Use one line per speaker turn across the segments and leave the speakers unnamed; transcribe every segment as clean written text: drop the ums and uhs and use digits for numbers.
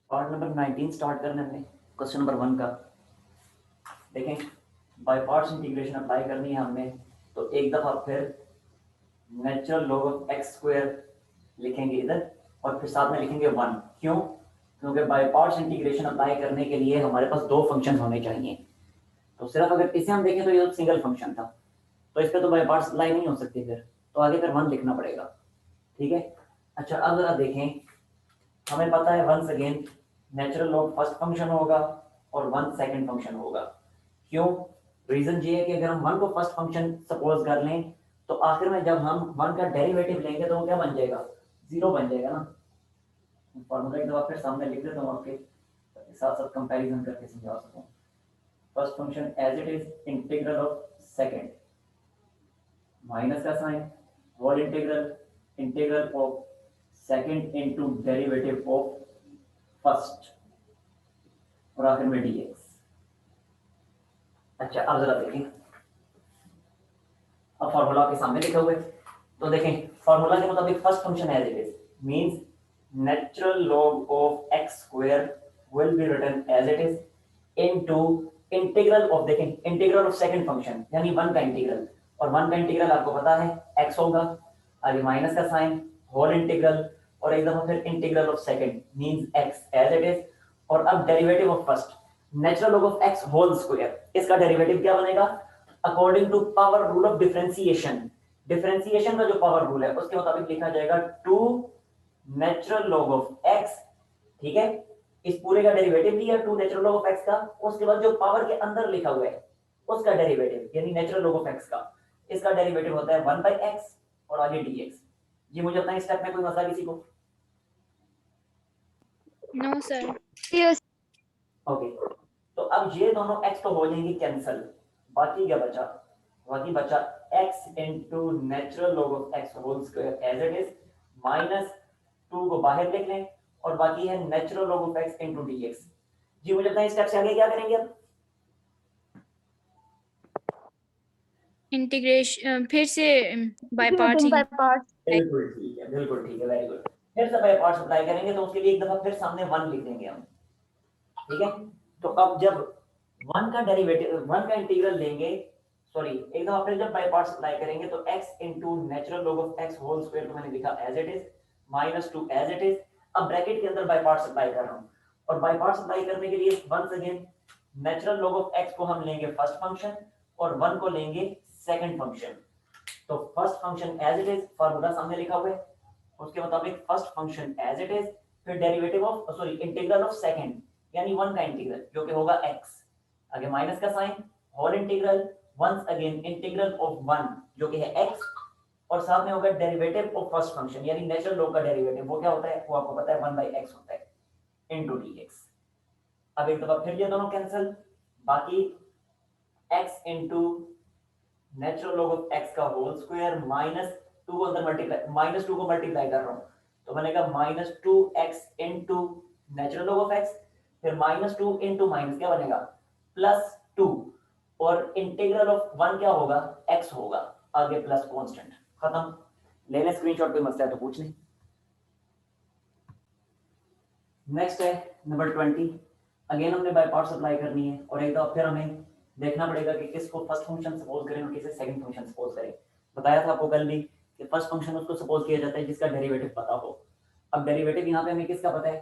Part number 19 start करने में question number 1 का देखें। बाय पार्ट्स इंटीग्रेशन अप्लाई करनी है हमें, तो एक दफ़ा फिर natural log of x square लिखेंगे इधर और फिर साथ में लिखेंगे 1। क्यों? क्योंकि बाय पार्ट्स इंटीग्रेशन अप्लाई करने के लिए हमारे पास दो फंक्शन होने चाहिए। तो सिर्फ अगर इसे हम देखें तो ये सिंगल फंक्शन था, तो इस पर तो बाय पार्ट्स अप्लाई नहीं हो सकती, फिर तो आगे फिर 1 लिखना पड़ेगा। ठीक है। अच्छा, अब जरा देखें, हमें पता है once again natural log first function होगा और 1 सेकंड फंक्शन होगा। क्यों? रीजन ये है कि अगर हम 1 को फर्स्ट फंक्शन सपोज कर लें तो आखिर में जब हम 1 का डेरिवेटिव लेंगे तो वो क्या बन जाएगा? 0 बन जाएगा ना। फॉर्मूला एक दफा फिर सामने लिख देता हूँ आपके साथ साथ कंपैरिजन करके समझा सकूं। First function as it is integral of second minus का sign whole integral integral of second into derivative of first और आखिर में dx। अच्छा, अब जरा देखें, अब फॉर्मूला आपके सामने लिखा हुआ है, तो देखें फॉर्मूला के मुताबिक first function as it is means natural log of x square will be written as it is into integral of, देखें इंटीग्रल ऑफ सेकंड फंक्शन यानी 1 का इंटीग्रल, और 1 का इंटीग्रल आपको पता है x होगा, आगे माइनस का साइन होल इंटीग्रल और एक दफा फिर integral of second means x as it is, और अब derivative of first natural log of x whole square, इसका डेरिवेटिव क्या बनेगा? According to power rule of differentiation, differentiation का जो पावर रूल है उसके मुताबिक लिखा जाएगा 2 नेचुरल लॉग ऑफ x। ठीक है, इस पूरे का डेरिवेटिव लिया 2 नेचुरल लॉग ऑफ x का, उसके बाद जो पावर के अंदर लिखा हुआ है उसका डेरिवेटिव यानी नेचुरल लॉग ऑफ x का, इसका डेरिवेटिव होता है 1/x और आगे dx। ये मुझे अपना स्टेप में कोई मसला किसी को?
No sir.
ओके, तो अब ये दोनों x तो हो जाएंगे कैंसिल, बाकी क्या बचा? बाकी बचा x into natural log of x whole square as it is minus 2 को बाहर लिख लें और बाकी है natural log of x into dx। जी मुझे अपना स्टेप से आगे क्या करेंगे अब?
इंटीग्रेशन फिर से बाय पार्ट्स।
बिल्कुल ठीक है, बिल्कुल ठीक है, वेरी गुड। फिर से बाय पार्ट्स अप्लाई करेंगे तो उसके लिए एक दफा फिर सामने 1 लिख देंगे हम। ठीक है, तो अब जब 1 का डेरिवेटिव 1 का इंटीग्रल लेंगे, सॉरी एक दफा फिर जब बाय पार्ट्स अप्लाई करेंगे तो x into natural log of x whole square को मैंने लिखा as it is minus 2 as it is. अब ब्रैकेट के अंदर बाय पार्ट्स अप्लाई कर रहा हूं, और बाय पार्ट्स अप्लाई करने के लिए once again natural log of x को हम लेंगे फर्स्ट फंक्शन और 1 को लेंगे सेकंड फंक्शन। तो first function as it is, formula सामने लिखा हुआ है उसके मुताबिक first function as it is, फिर derivative of sorry integral of second यानी 1 का इंटीग्रल जो कि होगा x, आगे माइनस का sign whole integral once again integral of 1 जो कि है x, और साथ में होगा डेरिवेटिव ऑफ फर्स्ट फंक्शन यानी नेचुरल लॉग का डेरिवेटिव, वो क्या होता है वो आपको पता है 1/x होता है इनटू dx। अब एक दफा फिर ये दोनों कैंसिल, बाकी x into natural log of x का होल स्क्वायर माइनस 2 को अंदर मल्टीप्लाई, माइनस 2 को मल्टीप्लाई कर रहा हूं तो बनेगा minus 2x into natural log of x, फिर माइनस 2 इनटू माइनस क्या बनेगा प्लस 2, और इंटीग्रल ऑफ 1 क्या होगा x होगा, आगे प्लस कांस्टेंट, खत्म। ले लें स्क्रीनशॉट, कोई मसला है तो पूछ लें। नेक्स्ट है नंबर 20। अगेन हमने बाय पार्ट्स अप्लाई करनी है और एक दफा फिर हमें देखना पड़ेगा कि किसको फर्स्ट फंक्शन सपोज करें और किसे सेकंड फंक्शन सपोज करें। बताया था आपको कल भी कि फर्स्ट फंक्शन उसको सपोज किया जाता है जिसका डेरिवेटिव पता हो। अब डेरिवेटिव यहाँ पे हमें किसका पता है?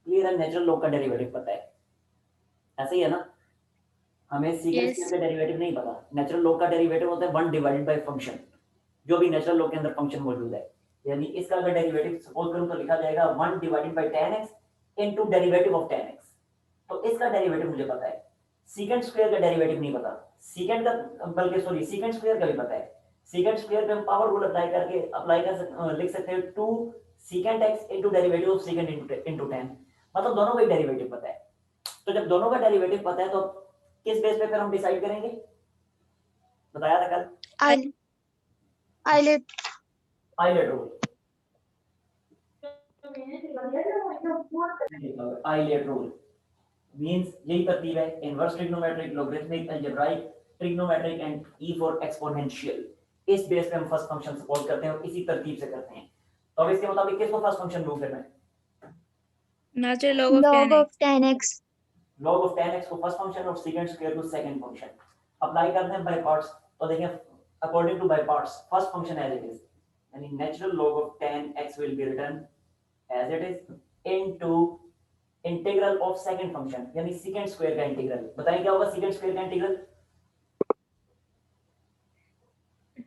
क्लियर है, नेचुरल लॉग का डेरिवेटिव पता है, ऐसे ही है ना। हमें सीकेंट
Yes.
स्क्वायर का डेरिवेटिव नहीं पता। नेचुरल लॉग का डेरिवेटिव होता है 1 डिवाइडेड बाय फंक्शन, जो भी नेचुरल लॉग के अंदर फंक्शन मौजूद है, यानी इसका अगर डेरिवेटिव सपोज करूं तो लिखा जाएगा 1 divided bye tan x into derivative of tan x। तो इसका डेरिवेटिव मुझे पता है, सीकेंट स्क्वायर का डेरिवेटिव नहीं पता। सीकेंट का बल्कि सॉरी सीकेंट स्क्वायर का भी पता है। सीकेंट स्क्वायर पे हम पावर रूल अप्लाई कर लिख सकते हैं 2 secant x into derivative of secant into tan, मतलब दोनों का ही डेरिवेटिव पता है। तो जब दोनों का डेरिवेटिव पता है तो किस बेस पे फिर हम डिसाइड करेंगे? बताया था कल, ILATE rule. ILATE rule means यही तरतीब है, inverse trigonometric, logarithmic, algebraic, trigonometric and E for exponential. इस बेस पे हम फर्स्ट फंक्शन सपोज करते हैं और इसी तरतीब से करते हैं। तो अब इसके मुताबिक किसको फर्स्ट फंक्शन लूं फिर मैं?
natural log of
log
10x.
of 10x.
log of 10x को फर्स्ट फंक्शन और सेकंड स्क्वायर को सेकंड फंक्शन अप्लाई करते हैं बाय पार्ट्स। तो देखिए according to by parts first function as it is यानी natural log of 10x will be written as it is into integral of second function यानी second square का integral. बताइए क्या होगा सेकंड स्क्वायर का integral?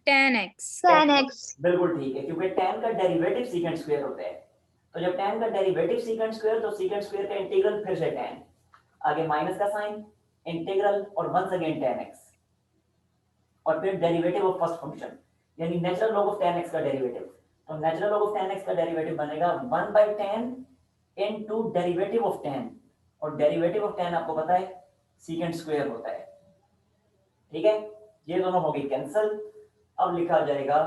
10x.
10x.
बिल्कुल ठीक है क्योंकि tan का डेरिवेटिव सेकंड स्क्वायर होता है। तो जब tan का डेरिवेटिव सेकंड स्क्वायर तो सेकंड स्क्वायर का इंटीग्रल फिर से tan, आगे माइनस का साइन, इंटीग्रल और वंस अगेन tan x और फिर डेरिवेटिव ऑफ फर्स्ट फंक्शन यानी natural log of tan x का डेरिवेटिव। तो natural log of tan x का डेरिवेटिव बनेगा 1/tan into derivative of tan और डेरिवेटिव ऑफ tan आपको पता है सेकंड स्क्वायर होता है। ठीक है, ये दोनों हो गई कैंसिल। अब लिखा जाएगा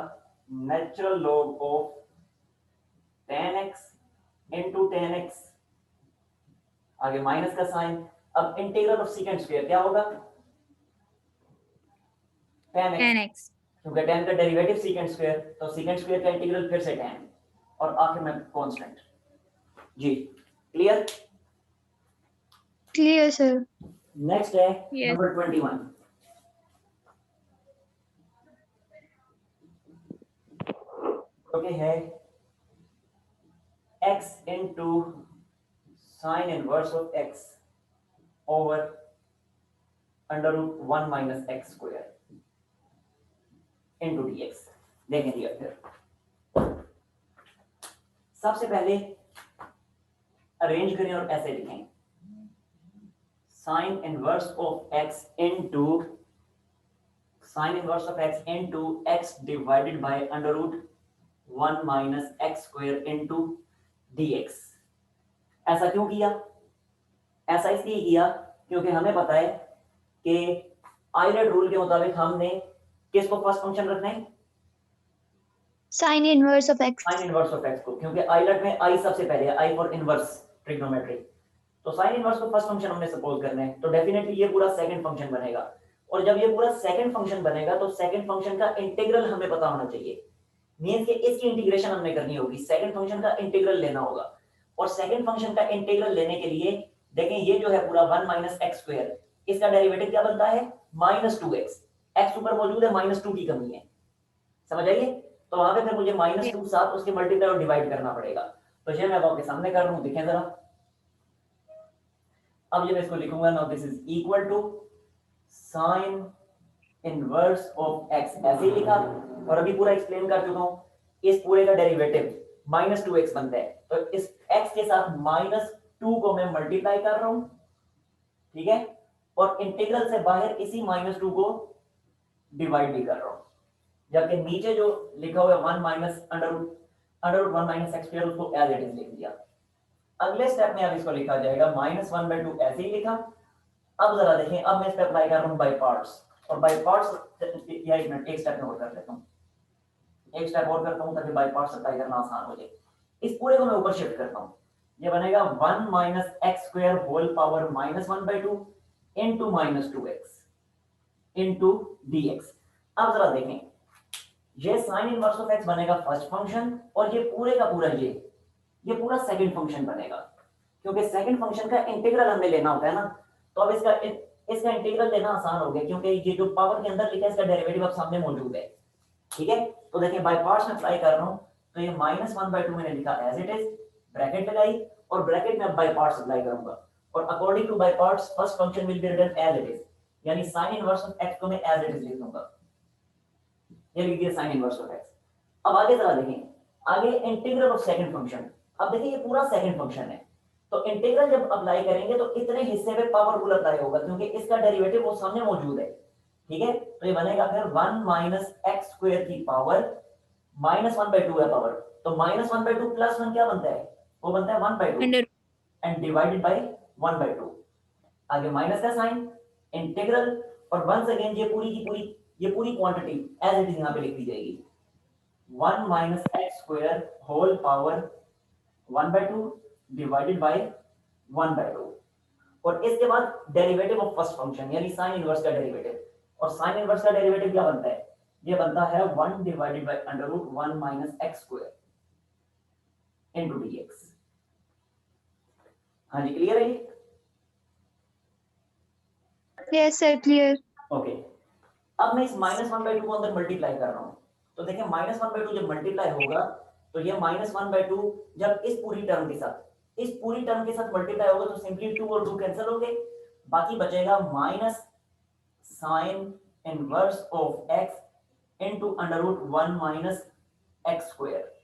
natural log of tan x into tan x, आगे माइनस का साइन। अब इंटीग्रल ऑफ सेकंड स्क्वायर क्या होगा? tan x,
10x.
क्योंकि tan का डेरिवेटिव सेकंड स्क्वायर तो सेकंड स्क्वायर का इंटीग्रल फिर से tan और आखिर में कांस्टेंट। जी क्लियर?
Clear, sir.
नेक्स्ट है
Yes.
नंबर 21। ओके है x into sin inverse of x over under root 1 minus x square into dx। देखें दिया फिर सबसे पहले अरेंज करें और ऐसे लिखें sin inverse of x into sin inverse of x into x divided by under root 1 minus x square into dx। ऐसा क्यों किया? ऐसा इसलिए किया क्योंकि हमें पता है कि आइलैंड रूल के मुताबिक हमने किसको फर्स्ट फंक्शन रखना है?
Sin inverse of x.
sin inverse of x को, क्योंकि आइलैंड में i सबसे पहले है, i फॉर इनवर्स ट्रिग्नोमेट्री। तो sin इनवर्स को फर्स्ट फंक्शन हमने सपोज करना है तो डेफिनेटली ये पूरा सेकंड फंक्शन बनेगा। और जब ये पूरा सेकंड फंक्शन बनेगा तो सेकंड फंक्शन का इंटीग्रल हमें पता होना चाहिए। मींस कि इसकी इंटीग्रेशन हमने करनी होगी, सेकंड फंक्शन का इंटीग्रल लेना होगा। और सेकंड फंक्शन का इंटीग्रल लेने के लिए देखें ये जो है पूरा 1 माइनस एक्स स्क्वायर, इसका डेरिवेटिव क्या बनता है? -2x। x ऊपर मौजूद है, -2 की कमी है, समझ आइए? तो वहां पे फिर मुझे -2 साथ उसके मल्टीप्लाई और डिवाइड करना पड़ेगा। तो ये मैं आपके सामने कर रहा हूं, देखें जरा। अब ये मैं इसको लिखूंगा now this is equal to sin inverse of x, ऐसे ही लिखा और अभी पूरा एक्सप्लेन कर चुका हूं। इस पूरे का डेरिवेटिव -2x बनता है तो इस x के साथ -2 को मैं मल्टीप्लाई कर रहा हूं, ठीक है, और इंटीग्रल से बाहर इसी -2 को डिवाइड भी कर रहा हूं। जबकि नीचे जो लिखा हुआ है 1 minus under root 1 minus x square उसको एज इट इज लिख दिया। अगले स्टेप में अब इसको लिखा जाएगा -1/2 ऐसे ही लिखा। अब जरा देखें, अब मैं इस पे अप्लाई कर रहा हूं बाय पार्ट्स, और बाय पार्ट्स या एक मिनट एक स्टेप में और कर लेता हूं, एक स्टेप और करता हूं ताकि बाय पार्ट्स अप्लाई करना आसान हो जाए। इस पूरे को मैं ऊपर शिफ्ट करता हूं, ये बनेगा 1 minus x square whole power -1/2 into -2x into dx। अब जरा देखें, ये sin इनवर्स ऑफ x बनेगा फर्स्ट फंक्शन और ये पूरे का पूरा ये पूरा सेकंड फंक्शन बनेगा, क्योंकि सेकंड फंक्शन का इंटीग्रल हमने लेना होता है ना। तो अब इसका इंटीग्रल लेना आसान हो गया क्योंकि ये जो पावर के अंदर लिखा है इसका डेरिवेटिव अब सामने मौजूद है, ठीक है। तो देखिए बाय पार्ट्स में अप्लाई कर रहा हूं, तो ये -1/2 मैंने लिखा एज इट इज, ब्रैकेट लगाई और ब्रैकेट में अब बाय पार्ट्स अप्लाई करूंगा और according to by parts first function will be written as it is, यानी sin इनवर्स ऑफ x को मैं एज इट इज लिख दूंगा, ये लिख दिया sin इनवर्स ऑफ x। अब आगे जरा देखें, आगे इंटीग्रल ऑफ सेकंड फंक्शन। अब देखिए ये पूरा सेकंड फंक्शन है तो इंटीग्रल जब अप्लाई करेंगे तो इतने हिस्से पे पावरफुल अप्लाई होगा क्योंकि इसका डेरिवेटिव वो सामने मौजूद है, ठीक है। तो ये बनेगा फिर 1 माइनस एक्स स्क्वायर की पावर -1/2 है पावर, तो -1/2 प्लस 1 क्या बनता है? वो बनता है 1/2
Under
एंड डिवाइडेड बाय 1/2, आगे माइनस का साइन, इंटीग्रल और वंस अगेन ये पूरी क्वांटिटी एज इट इज यहां पे लिख दी जाएगी 1 minus x square whole power 1/2 divided by 1/2 और इसके बाद डेरिवेटिव ऑफ फर्स्ट फंक्शन यानी sin इनवर्स का डेरिवेटिव, और sin इनवर्स का डेरिवेटिव क्या बनता है? ये बनता है 1 divided by under root 1 minus x square into dx। हाँ जी क्लियर है ये?
Yes, sir. Clear.
ओके अब मैं इस -1/2 को अंदर मल्टीप्लाई कर रहा हूँ, तो देखिए -1/2 जब मल्टीप्लाई होगा तो ये -1/2 जब इस पूरी टर्म के साथ मल्टीप्लाई होगा तो सिंपली 2 और 2 कैंसिल हो गए, बाकी बचेगा minus sine inverse of x into √1 minus x square.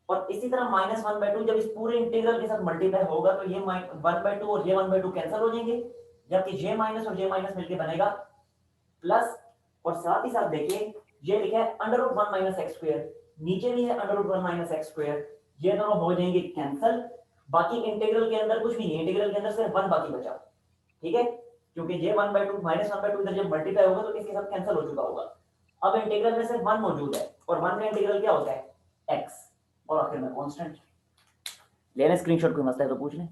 और इसी तरह -1/2 जब इस पूरे इंटीग्रल के साथ मल्टीप्लाई होगा तो ये 1/2 और ये 1/2 कैंसिल हो जाएंगे, जबकि j माइनस और j माइनस मिलके बनेगा प्लस, और साथ ही साथ देखिए ये लिखा है √1 माइनस एक्स स्क्वायर, नीचे भी है √1 माइनस एक्स स्क्वायर, ये दोनों हो जाएंगे कैंसिल, बाकी इंटीग्रल के अंदर कुछ भी नहीं, इंटीग्रल के अंदर सिर्फ 1 बाकी बचा। ठीक है, क्योंकि j 1/2 -1/2 इधर जब मल्टीप्लाई होगा तो इसके साथ कैंसिल हो चुका होगा। अब इंटीग्रल में सिर्फ 1 मौजूद है, और 1 का इंटीग्रल क्या होता है x, और आखिर में कांस्टेंट। लेना स्क्रीनशॉट, कोई मसला है तो पूछ लें।